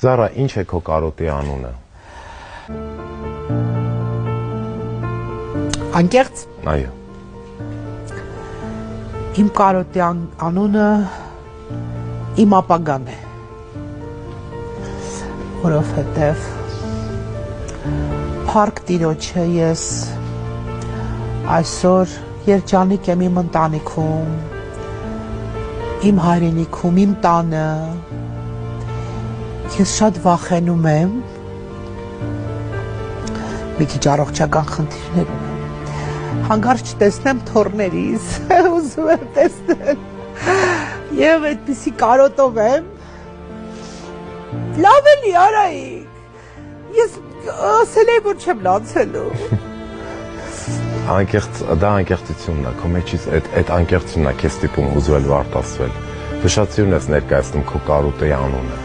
Զարա, ինչ է քո կարոտի անունը։ Անկեղծ։ Այո։ Իմ կարոտի անունը իմ ապագան է, որովհետև փառք Տիրոջը ես այսօր երջանիկ եմ իմ ընտանիքում, իմ հայրենիքում, իմ տանը, ես շատ վախենում եմ, մի քիչ առողջական խնդիրներ ունեմ, հանկարծ տեսնեմ թոռներիս, ուզում եմ տեսնել, և այդպիսի կարոտով եմ, լավ էլի Արայիկ, ես ասել եմ, որ չեմ լացելու։ Դա անկեղծությունն է, քո մեջից այդ անկեղծությունն է քեզ ստիպում ուզվել ու արտասվել։ Դու շատ սիրուն ես ներկայացնում քո կարոտի անունը։